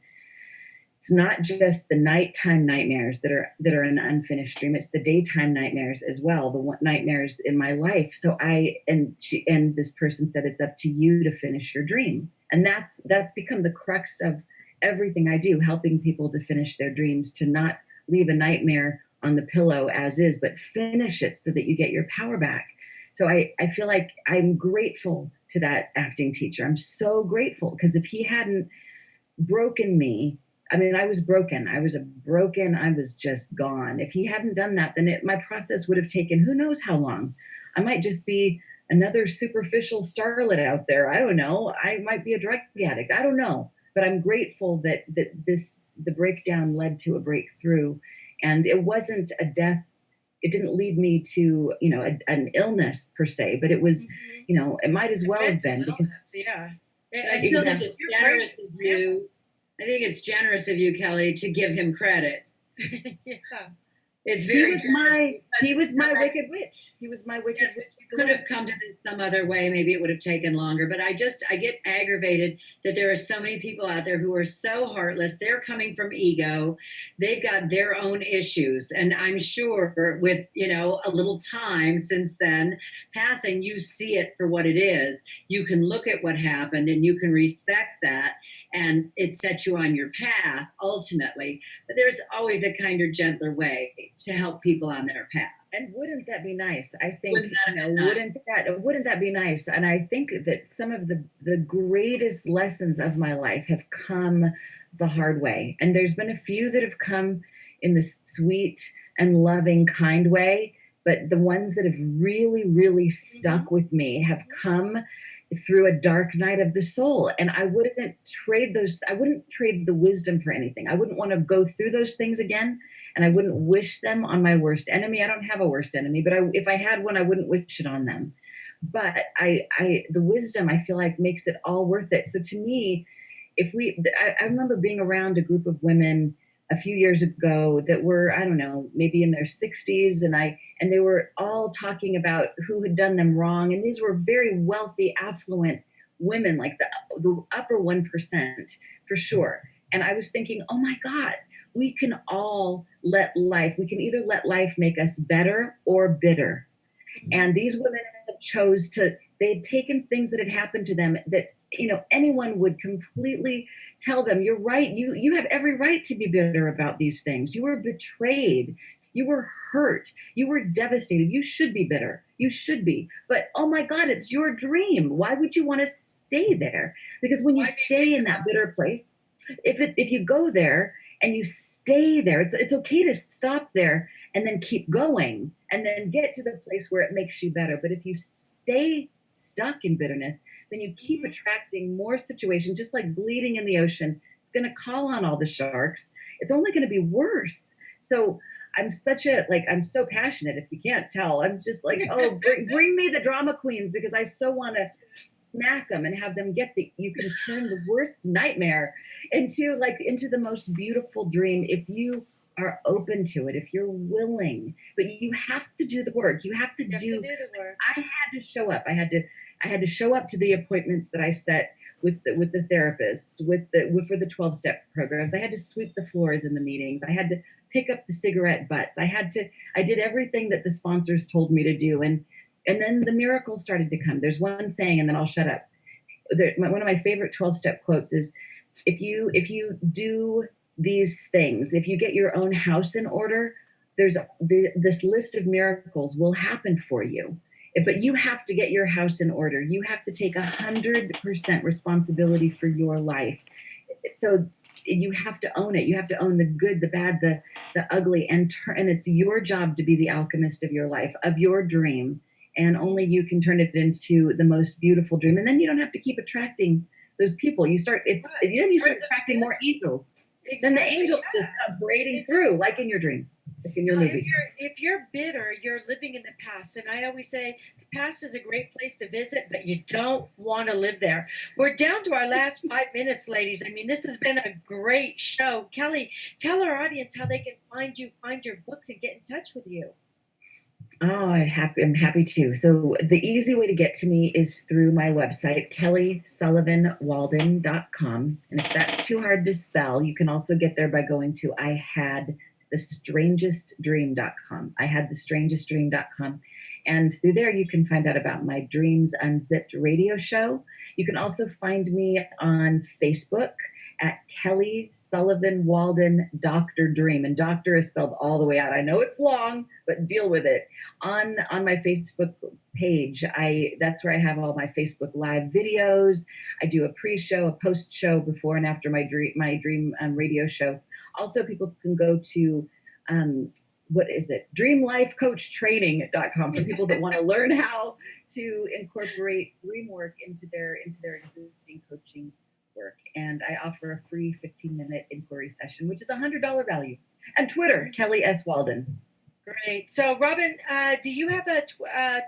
It's not just the nighttime nightmares that are an unfinished dream. It's the daytime nightmares as well, the nightmares in my life. So this person said, it's up to you to finish your dream. And that's become the crux of everything I do, helping people to finish their dreams, to not leave a nightmare on the pillow as is, but finish it so that you get your power back. So I feel like I'm grateful to that acting teacher. I'm so grateful, because if he hadn't broken me, I was broken. I was just gone. If he hadn't done that, then my process would have taken who knows how long. I might just be another superficial starlet out there. I don't know. I might be a drug addict. I don't know. But I'm grateful that the breakdown led to a breakthrough. And it wasn't a death. It didn't lead me to, an illness per se, but it was, it might as well have been. Because, yeah. I still think it's generous of you. I think it's generous of you, Kelly, to give him credit. Yeah. It's very. He was my wicked witch. He was my wicked witch. Could have come to this some other way. Maybe it would have taken longer. But I get aggravated that there are so many people out there who are so heartless. They're coming from ego. They've got their own issues. And I'm sure with, a little time since then passing, you see it for what it is. You can look at what happened and you can respect that. And it sets you on your path ultimately. But there's always a kinder, gentler way to help people on their path. And wouldn't that be nice? I think, Wouldn't that be nice? And I think that some of the greatest lessons of my life have come the hard way. And there's been a few that have come in the sweet and loving, kind way. But the ones that have really, really stuck with me have come through a dark night of the soul. And I wouldn't trade the wisdom for anything. I wouldn't want to go through those things again. And I wouldn't wish them on my worst enemy. I don't have a worst enemy, but if I had one, I wouldn't wish it on them. But the wisdom, I feel like, makes it all worth it. So to me, I remember being around a group of women a few years ago that were, I don't know, maybe in their 60s. And they were all talking about who had done them wrong. And these were very wealthy, affluent women, like the upper 1% for sure. And I was thinking, oh my God, we can either let life make us better or bitter. And these women they had taken things that had happened to them that, anyone would completely tell them, you're right. You have every right to be bitter about these things. You were betrayed. You were hurt. You were devastated. You should be bitter. You should be. But, oh my God, it's your dream. Why would you want to stay there? Because when you stay in that bitter place, if you go there and you stay there, it's okay to stop there and then keep going and then get to the place where it makes you better. But if you stay stuck in bitterness, then you keep attracting more situations, just like bleeding in the ocean. It's going to call on all the sharks. It's only going to be worse. So I'm so passionate, if you can't tell. I'm just like, oh, bring me the drama queens, because I so want to smack them and have them get you can turn the worst nightmare into the most beautiful dream if you are open to it, if you're willing, but you have to do the work. You have to You have do. to do the work. I had to show up. I had to show up to the appointments that I set with the therapists, for the 12-step programs. I had to sweep the floors in the meetings. I had to pick up the cigarette butts. I did everything that the sponsors told me to do, and then the miracles started to come. There's one saying, and then I'll shut up. One of my favorite 12-step quotes is, if you do these things, if you get your own house in order, this list of miracles will happen for you. But you have to get your house in order. You have to take 100% responsibility for your life. So you have to own it. You have to own the good, the bad, the ugly, and it's your job to be the alchemist of your life, of your dream. And only you can turn it into the most beautiful dream. And then you don't have to keep attracting those people. You start attracting more angels. Exactly. Then the angels just come parading through, like in your dream, like in your movie. If you're bitter, you're living in the past. And I always say the past is a great place to visit, but you don't want to live there. We're down to our last 5 minutes, ladies. I mean, this has been a great show. Kelly, tell our audience how they can find you, find your books, and get in touch with you. Oh, I'm happy to. So the easy way to get to me is through my website, kellysullivanwalden.com. And if that's too hard to spell, you can also get there by going to IHadTheStrangestDream.com. IHadTheStrangestDream.com. And through there, you can find out about my Dreams Unzipped radio show. You can also find me on Facebook at Kelly Sullivan Walden Dr. Dream. And doctor is spelled all the way out. I know it's long, but deal with it. On my Facebook page, that's where I have all my Facebook Live videos. I do a pre-show, a post-show, before and after my dream radio show. Also, people can go to dreamlifecoachtraining.com for people that want to learn how to incorporate dream work into their existing coaching work. And I offer a free 15-minute inquiry session, which is $100 value. And Twitter, Kelly S. Walden. Great. So, Robin, do you have a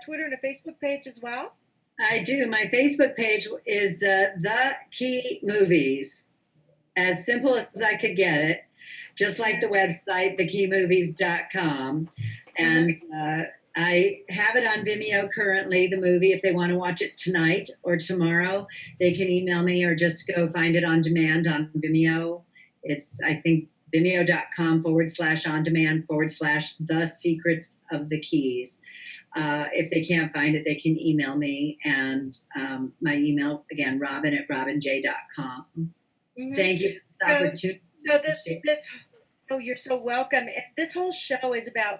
Twitter and a Facebook page as well? I do. My Facebook page is The Key Movies. As simple as I could get it. Just like the website, thekeymovies.com. And I have it on Vimeo currently, the movie. If they want to watch it tonight or tomorrow, they can email me or just go find it on demand on Vimeo. It's, I think, vimeo.com/on-demand/The Secrets of the Keys. If they can't find it, they can email me. And my email, again, robin@robinj.com. Mm-hmm. Thank you for this opportunity. So you're so welcome. This whole show is about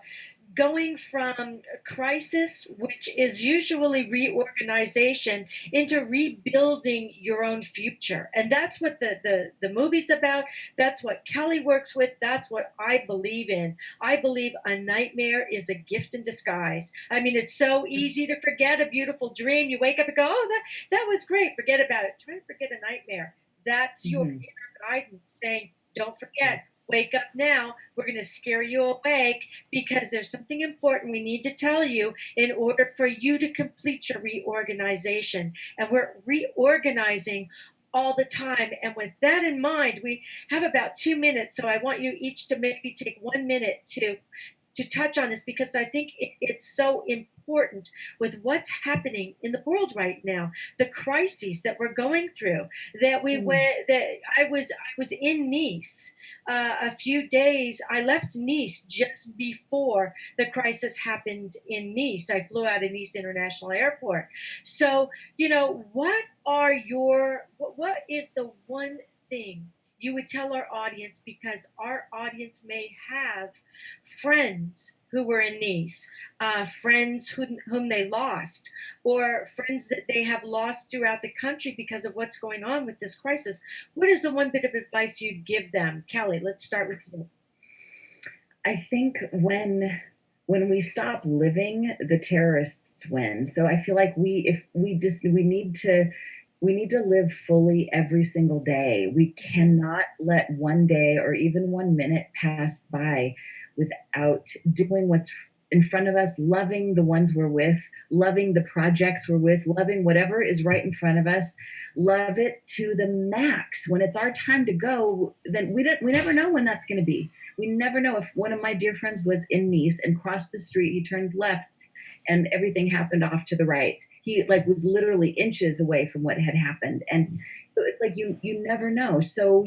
going from crisis, which is usually reorganization, into rebuilding your own future. And that's what the movie's about. That's what Kelly works with. That's what I believe in. I believe a nightmare is a gift in disguise. I mean, it's so easy to forget a beautiful dream. You wake up and go, oh, that was great. Forget about it. Try to forget a nightmare. That's your inner guidance saying, don't forget. Wake up now. We're going to scare you awake because there's something important we need to tell you in order for you to complete your reorganization. And we're reorganizing all the time. And with that in mind, we have about 2 minutes. So I want you each to maybe take 1 minute to touch on this, because I think it's so important with what's happening in the world right now, the crises that we're going through. That I was in Nice a few days. I left Nice just before the crisis happened in Nice. I flew out of Nice International Airport. So, what is the one thing you would tell our audience, because our audience may have friends who were in Nice, friends whom they lost, or friends that they have lost throughout the country because of what's going on with this crisis. What is the one bit of advice you'd give them? Kelly, let's start with you. I think when we stop living, the terrorists win. So I feel like we need to live fully every single day. We cannot let one day or even 1 minute pass by without doing what's in front of us, loving the ones we're with, loving the projects we're with, loving whatever is right in front of us. Love it to the max. When it's our time to go, then we never know when that's going to be. we never know. If one of my dear friends was in Nice and crossed the street, he turned left and everything happened off to the right. He like was literally inches away from what had happened. And so it's like you never know. So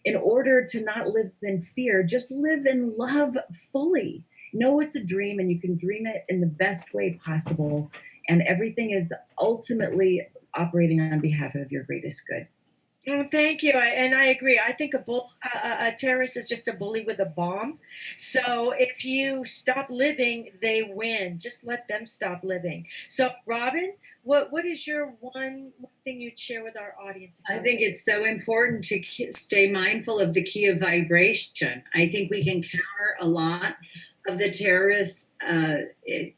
in order to not live in fear, just live in love fully. Know it's a dream and you can dream it in the best way possible. And everything is ultimately operating on behalf of your greatest good. Oh, thank you. And I agree. I think a terrorist is just a bully with a bomb. So if you stop living, they win. Just let them stop living. So, Robin, what is your one thing you'd share with our audience? I think it's so important to stay mindful of the key of vibration. I think we can counter a lot of the terrorist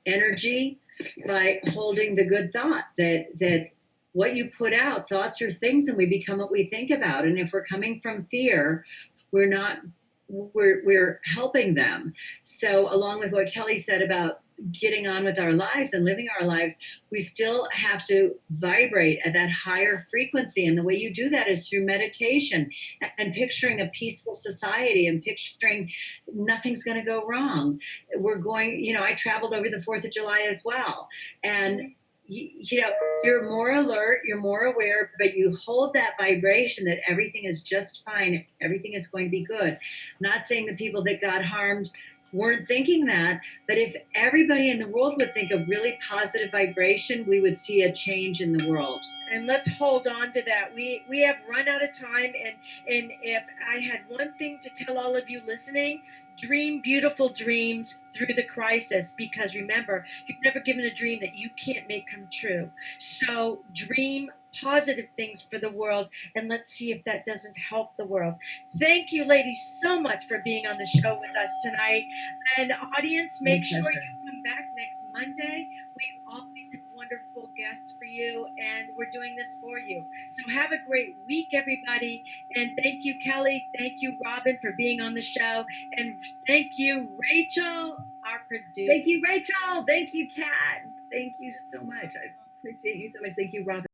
energy by holding the good thought that what you put out, thoughts are things, and we become what we think about. And if we're coming from fear, we're helping them. So along with what Kelly said about getting on with our lives and living our lives, we still have to vibrate at that higher frequency. And the way you do that is through meditation and picturing a peaceful society and picturing nothing's going to go wrong. We're going, I traveled over the 4th of July as well. And you're more alert, you're more aware, but you hold that vibration that everything is just fine, everything is going to be good. I'm not saying the people that got harmed weren't thinking that, but if everybody in the world would think a really positive vibration, we would see a change in the world. And let's hold on to that. We have run out of time, and if I had one thing to tell all of you listening, dream beautiful dreams through the crisis, because remember, you've never given a dream that you can't make come true. So dream positive things for the world, and let's see if that doesn't help the world. Thank you, ladies, so much for being on the show with us tonight. And audience, make sure you come back next Monday. We always have wonderful guests for you, and we're doing this for you. So have a great week, everybody. And thank you, Kelly. Thank you, Robin, for being on the show. And thank you, Rachel, our producer. Thank you, Rachel. Thank you, Kat. Thank you so much. I appreciate you so much. Thank you, Robin.